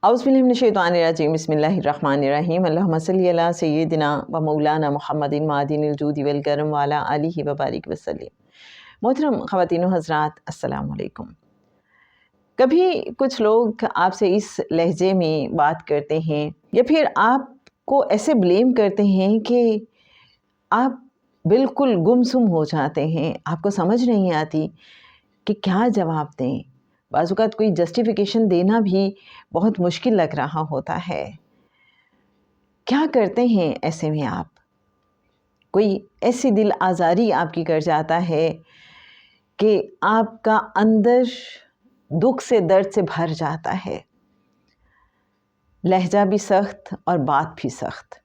اعوذ باللہ من الشیطان الرجیم، بسم اللہ الرحمن الرحیم، اللہم صلی علی سیدنا و مولانا محمد معدن الجود والکرم وعلی آلہ وبارک وسلم۔ محترم خواتین و حضرات، السلام علیکم۔ کبھی کچھ لوگ آپ سے اس لہجے میں بات کرتے ہیں یا پھر آپ کو ایسے بلیم کرتے ہیں کہ آپ بالکل گمسم ہو جاتے ہیں، آپ کو سمجھ نہیں آتی کہ کیا جواب دیں۔ بعض اوقات کوئی جسٹیفیکیشن دینا بھی بہت مشکل لگ رہا ہوتا ہے۔ کیا کرتے ہیں ایسے میں آپ؟ کوئی ایسی دل آزاری آپ کی کر جاتا ہے کہ آپ کا اندر دکھ سے، درد سے بھر جاتا ہے، لہجہ بھی سخت اور بات بھی سخت۔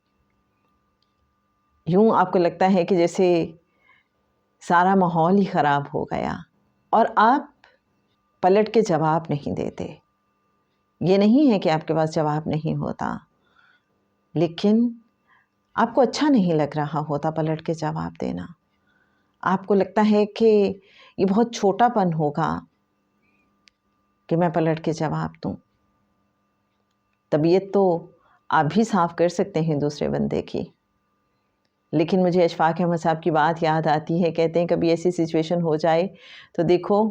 یوں آپ کو لگتا ہے کہ جیسے سارا ماحول ہی خراب ہو گیا، اور آپ پلٹ کے جواب نہیں دیتے۔ یہ نہیں ہے کہ آپ کے پاس جواب نہیں ہوتا، لیکن آپ کو اچھا نہیں لگ رہا ہوتا پلٹ کے جواب دینا۔ آپ کو لگتا ہے کہ یہ بہت چھوٹا پن ہوگا کہ میں پلٹ کے جواب دوں۔ طبیعت تو آپ بھی صاف کر سکتے ہیں دوسرے بندے کی، لیکن مجھے اشفاق احمد صاحب کی بات یاد آتی ہے۔ کہتے ہیں کبھی ایسی سچویشن ہو جائے تو دیکھو،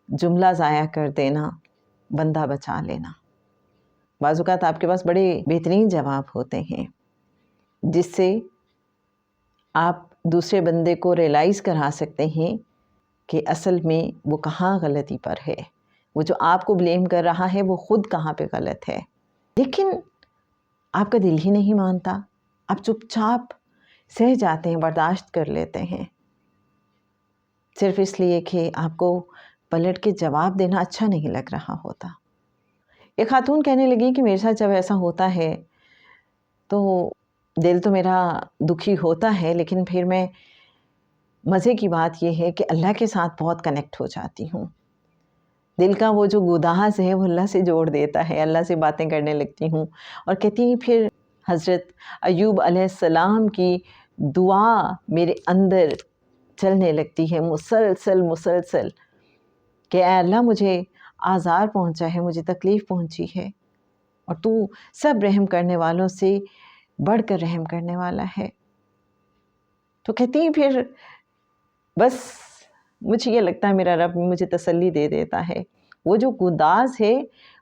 جملہ ضائع کر دینا، بندہ بچا لینا۔ بعض اوقات آپ کے پاس بڑے بہترین جواب ہوتے ہیں جس سے آپ دوسرے بندے کو ریئلائز کرا سکتے ہیں کہ اصل میں وہ کہاں غلطی پر ہے، وہ جو آپ کو بلیم کر رہا ہے وہ خود کہاں پہ غلط ہے۔ لیکن آپ کا دل ہی نہیں مانتا، آپ چپ چاپ سہ جاتے ہیں، برداشت کر لیتے ہیں، صرف اس لیے کہ آپ کو پلٹ کے جواب دینا اچھا نہیں لگ رہا ہوتا۔ ایک خاتون کہنے لگی کہ میرے ساتھ جب ایسا ہوتا ہے تو دل تو میرا دکھی ہوتا ہے، لیکن پھر میں، مزے کی بات یہ ہے کہ اللہ کے ساتھ بہت کنیکٹ ہو جاتی ہوں۔ دل کا وہ جو گداز ہے وہ اللہ سے جوڑ دیتا ہے، اللہ سے باتیں کرنے لگتی ہوں، اور کہتی ہیں پھر حضرت ایوب علیہ السلام کی دعا میرے اندر چلنے لگتی ہے مسلسل کہ اے اللہ، مجھے آزار پہنچا ہے، مجھے تکلیف پہنچی ہے، اور تو سب رحم کرنے والوں سے بڑھ کر رحم کرنے والا ہے۔ تو کہتی ہیں پھر بس مجھے یہ لگتا ہے میرا رب مجھے تسلی دے دیتا ہے، وہ جو گداز ہے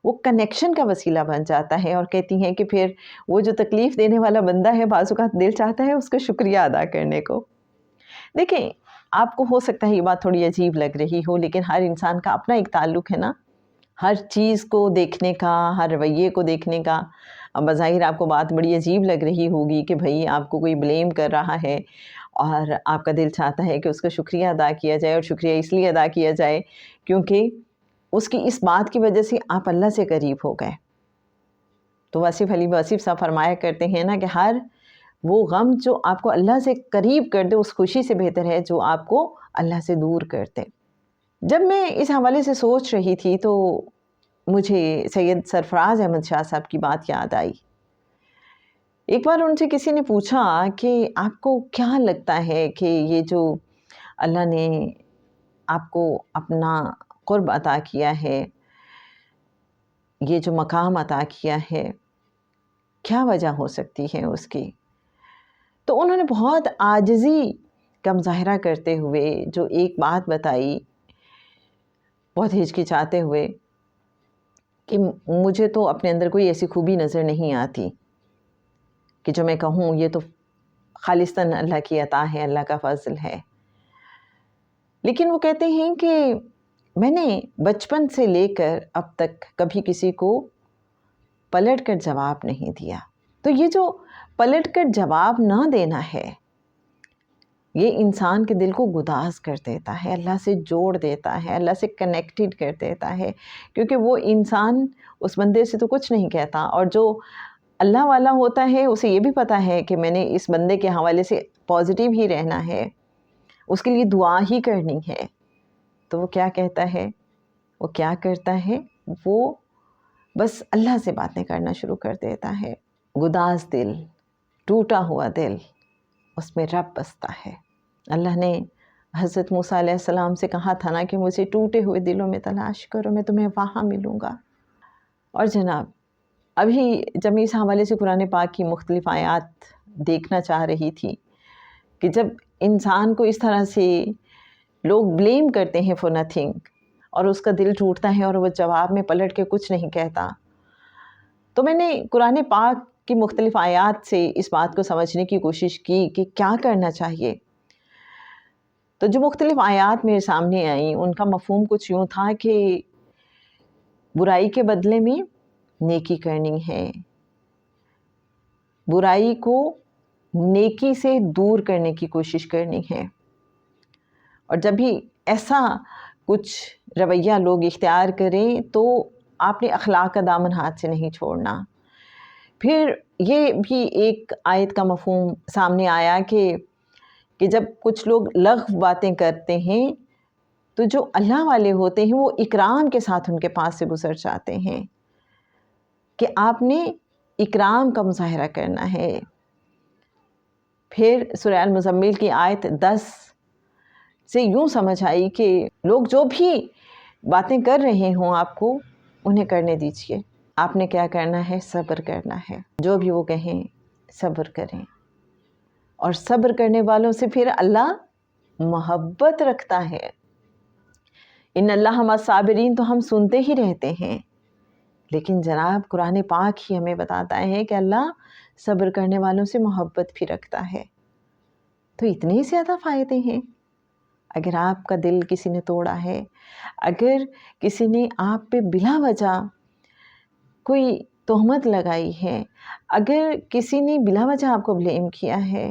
وہ کنیکشن کا وسیلہ بن جاتا ہے، اور کہتی ہیں کہ پھر وہ جو تکلیف دینے والا بندہ ہے بعض اوقات دل چاہتا ہے اس کا شکریہ ادا کرنے کو۔ دیکھیں، آپ کو ہو سکتا ہے یہ بات تھوڑی عجیب لگ رہی ہو، لیکن ہر انسان کا اپنا ایک تعلق ہے نا، ہر چیز کو دیکھنے کا، ہر رویے کو دیکھنے کا۔ اب بظاہر آپ کو بات بڑی عجیب لگ رہی ہوگی کہ بھئی آپ کو کوئی بلیم کر رہا ہے اور آپ کا دل چاہتا ہے کہ اس کا شکریہ ادا کیا جائے، اور شکریہ اس لیے ادا کیا جائے کیونکہ اس کی اس بات کی وجہ سے آپ اللہ سے قریب ہو گئے۔ تو واصف علی واصف صاحب فرمایا کرتے ہیں نا کہ ہر وہ غم جو آپ کو اللہ سے قریب کر دے اس خوشی سے بہتر ہے جو آپ کو اللہ سے دور کر دے۔ جب میں اس حوالے سے سوچ رہی تھی تو مجھے سید سرفراز احمد شاہ صاحب کی بات یاد آئی۔ ایک بار ان سے کسی نے پوچھا کہ آپ کو کیا لگتا ہے کہ یہ جو اللہ نے آپ کو اپنا قرب عطا کیا ہے، یہ جو مقام عطا کیا ہے، کیا وجہ ہو سکتی ہے اس کی؟ تو انہوں نے بہت عاجزی کا مظاہرہ کرتے ہوئے جو ایک بات بتائی، بہت ہچکچاتے ہوئے، کہ مجھے تو اپنے اندر کوئی ایسی خوبی نظر نہیں آتی کہ جو میں کہوں یہ تو خالصتاً اللہ کی عطا ہے، اللہ کا فضل ہے۔ لیکن وہ کہتے ہیں کہ میں نے بچپن سے لے کر اب تک کبھی کسی کو پلٹ کر جواب نہیں دیا۔ تو یہ جو پلٹ کر جواب نہ دینا ہے، یہ انسان کے دل کو گداز کر دیتا ہے، اللہ سے جوڑ دیتا ہے، اللہ سے کنیکٹڈ کر دیتا ہے، کیونکہ وہ انسان اس بندے سے تو کچھ نہیں کہتا، اور جو اللہ والا ہوتا ہے اسے یہ بھی پتہ ہے کہ میں نے اس بندے کے حوالے سے پازیٹیو ہی رہنا ہے، اس کے لیے دعا ہی کرنی ہے۔ تو وہ کیا کہتا ہے، وہ کیا کرتا ہے، وہ بس اللہ سے باتیں کرنا شروع کر دیتا ہے۔ گداز دل، ٹوٹا ہوا دل، اس میں رب بستا ہے۔ اللہ نے حضرت موسیٰ علیہ السلام سے کہا تھا نا کہ مجھے ٹوٹے ہوئے دلوں میں تلاش کرو، میں تمہیں وہاں ملوں گا۔ اور جناب ابھی جب میں اس حوالے سے قرآن پاک کی مختلف آیات دیکھنا چاہ رہی تھی کہ جب انسان کو اس طرح سے لوگ بلیم کرتے ہیں فور نتھنگ اور اس کا دل ٹوٹتا ہے اور وہ جواب میں پلٹ کے کچھ نہیں کہتا، تو میں نے قرآن پاک کی مختلف آیات سے اس بات کو سمجھنے کی کوشش کی کہ کیا کرنا چاہیے۔ تو جو مختلف آیات میرے سامنے آئیں ان کا مفہوم کچھ یوں تھا کہ برائی کے بدلے میں نیکی کرنی ہے، برائی کو نیکی سے دور کرنے کی کوشش کرنی ہے، اور جب بھی ایسا کچھ رویہ لوگ اختیار کریں تو آپ نے اخلاق کا دامن ہاتھ سے نہیں چھوڑنا۔ پھر یہ بھی ایک آیت کا مفہوم سامنے آیا کہ جب کچھ لوگ لغو باتیں کرتے ہیں تو جو اللہ والے ہوتے ہیں وہ اکرام کے ساتھ ان کے پاس سے گزر جاتے ہیں کہ آپ نے اکرام کا مظاہرہ کرنا ہے۔ پھر سورہ المزمل کی آیت 10 سے یوں سمجھ آئی کہ لوگ جو بھی باتیں کر رہے ہوں آپ کو انہیں کرنے دیجئے، آپ نے کیا کرنا ہے؟ صبر کرنا ہے، جو بھی وہ کہیں صبر کریں، اور صبر کرنے والوں سے پھر اللہ محبت رکھتا ہے۔ ان اللہ مع الصابرین تو ہم سنتے ہی رہتے ہیں، لیکن جناب قرآن پاک ہی ہمیں بتاتا ہے کہ اللہ صبر کرنے والوں سے محبت بھی رکھتا ہے۔ تو اتنے زیادہ فائدے ہیں۔ اگر آپ کا دل کسی نے توڑا ہے، اگر کسی نے آپ پہ بلا وجہ کوئی تہمت لگائی ہے، اگر کسی نے بلا وجہ آپ کو بلیم کیا ہے،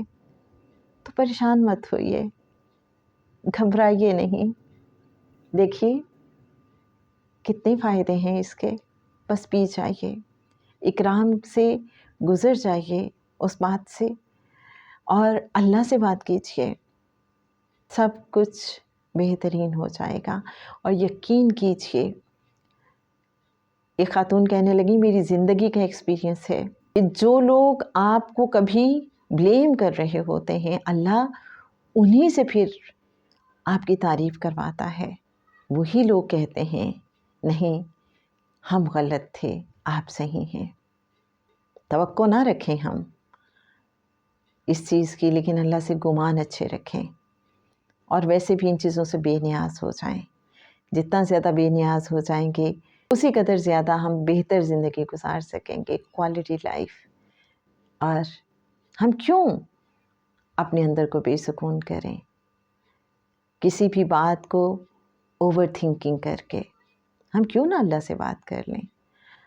تو پریشان مت ہوئیے، گھبرائیے نہیں۔ دیکھیے کتنے فائدے ہیں اس کے، بس پی جائیے، اکرام سے گزر جائیے اس بات سے، اور اللہ سے بات کیجیے، سب کچھ بہترین ہو جائے گا۔ اور یقین کیجیے، ایک خاتون کہنے لگی میری زندگی کا ایکسپیرینس ہے کہ جو لوگ آپ کو کبھی بلیم کر رہے ہوتے ہیں، اللہ انہی سے پھر آپ کی تعریف کرواتا ہے۔ وہی لوگ کہتے ہیں نہیں ہم غلط تھے، آپ صحیح ہیں۔ توقع نہ رکھیں ہم اس چیز کی، لیکن اللہ سے گمان اچھے رکھیں، اور ویسے بھی ان چیزوں سے بے نیاز ہو جائیں۔ جتنا زیادہ بے نیاز ہو جائیں گے اسی قدر زیادہ ہم بہتر زندگی گزار سکیں گے، کوالٹی لائف۔ اور ہم کیوں اپنے اندر کو بے سکون کریں کسی بھی بات کو اوور تھنکنگ کر کے؟ ہم کیوں نہ اللہ سے بات کر لیں،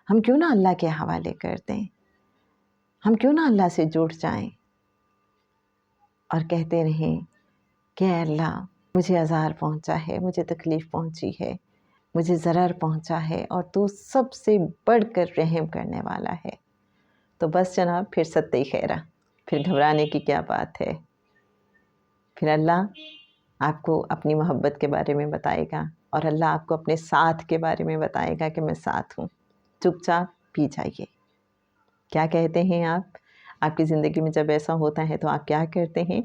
ہم کیوں نہ اللہ کے حوالے کر دیں، ہم کیوں نہ اللہ سے جڑ جائیں اور کہتے رہیں کہ اے اللہ مجھے آزار پہنچا ہے، مجھے تکلیف پہنچی ہے، مجھے ضرر پہنچا ہے، اور تو سب سے بڑھ کر رحم کرنے والا ہے۔ تو بس جناب پھر ستّ خیرہ، پھر گھبرانے کی کیا بات ہے۔ پھر اللہ آپ کو اپنی محبت کے بارے میں بتائے گا، اور اللہ آپ کو اپنے ساتھ کے بارے میں بتائے گا کہ میں ساتھ ہوں۔ چپ چاپ پی جائیے۔ کیا کہتے ہیں آپ کی زندگی میں جب ایسا ہوتا ہے تو آپ کیا کرتے ہیں؟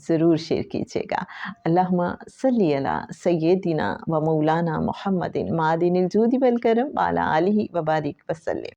ضرور شیئر کیجیے گا۔ اللہم صلی علی سیدنا و مولانا محمد معدن الجود والکرم وعلی آلہ وبارک وسلم۔